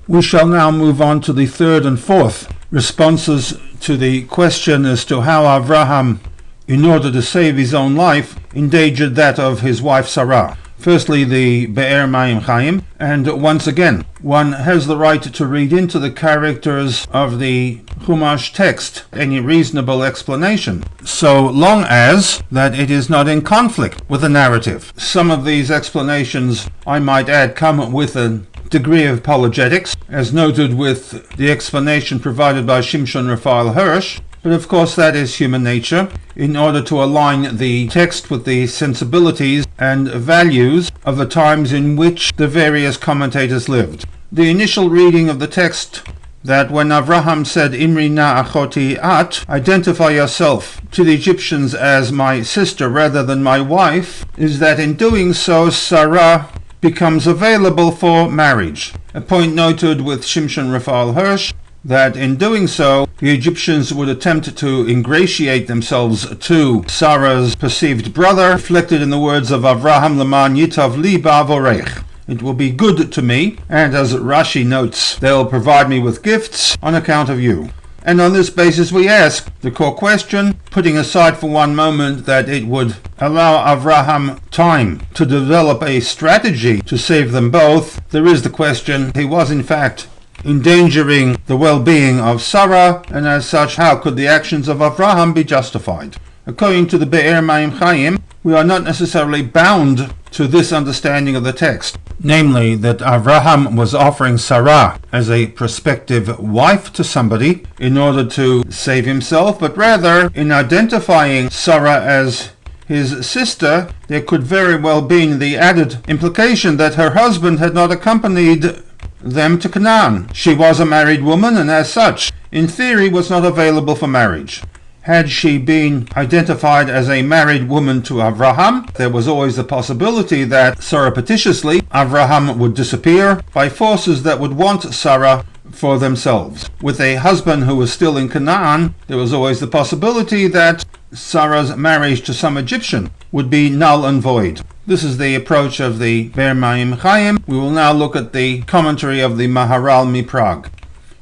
We shall now move on to the third and fourth responses to the question as to how Avraham, in order to save his own life, endangered that of his wife Sarah. Firstly, the Be'er Mayim Chaim, and once again, one has the right to read into the characters of the Chumash text any reasonable explanation, so long as that it is not in conflict with the narrative. Some of these explanations, I might add, come with a degree of apologetics, as noted with the explanation provided by Shimshon Raphael Hirsch, but of course that is human nature, in order to align the text with the sensibilities and values of the times in which the various commentators lived. The initial reading of the text, that when Avraham said, Imri na achoti at, identify yourself to the Egyptians as my sister rather than my wife, is that in doing so Sarah becomes available for marriage. A point noted with Shimshon Raphael Hirsch, that in doing so, the Egyptians would attempt to ingratiate themselves to Sarah's perceived brother, reflected in the words of Avraham Leman Yitav Li Ba'avorech. It will be good to me, and as Rashi notes, they'll provide me with gifts on account of you. And on this basis we ask the core question, putting aside for one moment that it would allow Avraham time to develop a strategy to save them both, there is the question, he was in fact endangering the well-being of Sarah, and as such, how could the actions of Avraham be justified? According to the Be'er Mayim Chaim, we are not necessarily bound to this understanding of the text, namely that Avraham was offering Sarah as a prospective wife to somebody in order to save himself, but rather in identifying Sarah as his sister, there could very well be the added implication that her husband had not accompanied them to Canaan. She was a married woman and as such, in theory, was not available for marriage. Had she been identified as a married woman to Avraham, there was always the possibility that surreptitiously Avraham would disappear by forces that would want Sarah for themselves. With a husband who was still in Canaan, there was always the possibility that Sarah's marriage to some Egyptian would be null and void. This is the approach of the Be'er Mayim Chaim. We will now look at the commentary of the Maharal Miprag,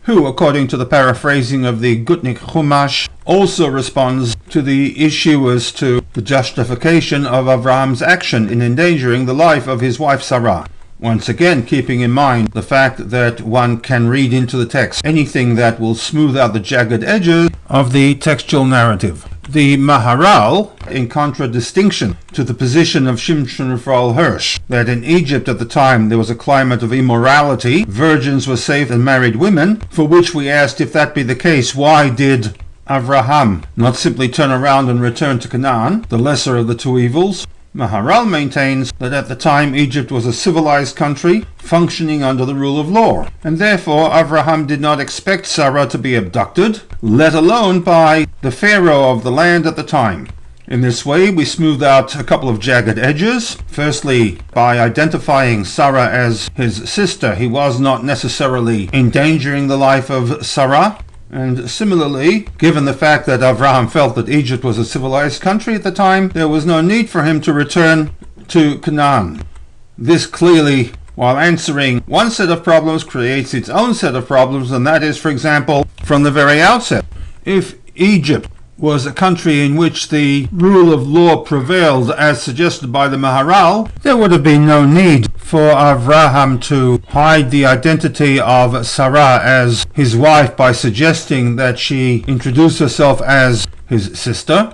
who, according to the paraphrasing of the Gutnik Chumash, also responds to the issue as to the justification of Avraham's action in endangering the life of his wife Sarah. Once again, keeping in mind the fact that one can read into the text anything that will smooth out the jagged edges of the textual narrative. The Maharal, in contradistinction to the position of Shimshon Raphael Hirsch, that in Egypt at the time there was a climate of immorality, virgins were safe and married women, for which we asked, if that be the case, why did Avraham not simply turn around and return to Canaan, the lesser of the two evils? Maharal maintains that at the time Egypt was a civilized country functioning under the rule of law, and therefore Avraham did not expect Sarah to be abducted, let alone by the pharaoh of the land at the time. In this way we smoothed out a couple of jagged edges. Firstly, by identifying Sarah as his sister, he was not necessarily endangering the life of Sarah. And similarly, given the fact that Avraham felt that Egypt was a civilized country at the time, there was no need for him to return to Canaan. This clearly, while answering one set of problems, creates its own set of problems, and that is, for example, from the very outset, if Egypt was a country in which the rule of law prevailed as suggested by the Maharal, there would have been no need for Avraham to hide the identity of Sarah as his wife by suggesting that she introduce herself as his sister.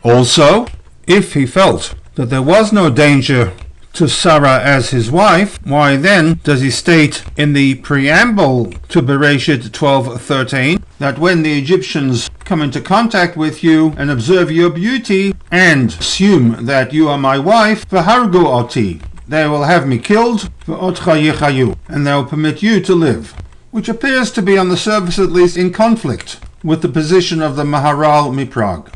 Also, if he felt that there was no danger to Sarah as his wife, why then does he state in the preamble to Bereshit 12:13 that when the Egyptians come into contact with you and observe your beauty and assume that you are my wife, v'hargu oti, they will have me killed, v'otcha yichayu, and they will permit you to live, which appears to be on the surface at least in conflict with the position of the Maharal Miprag.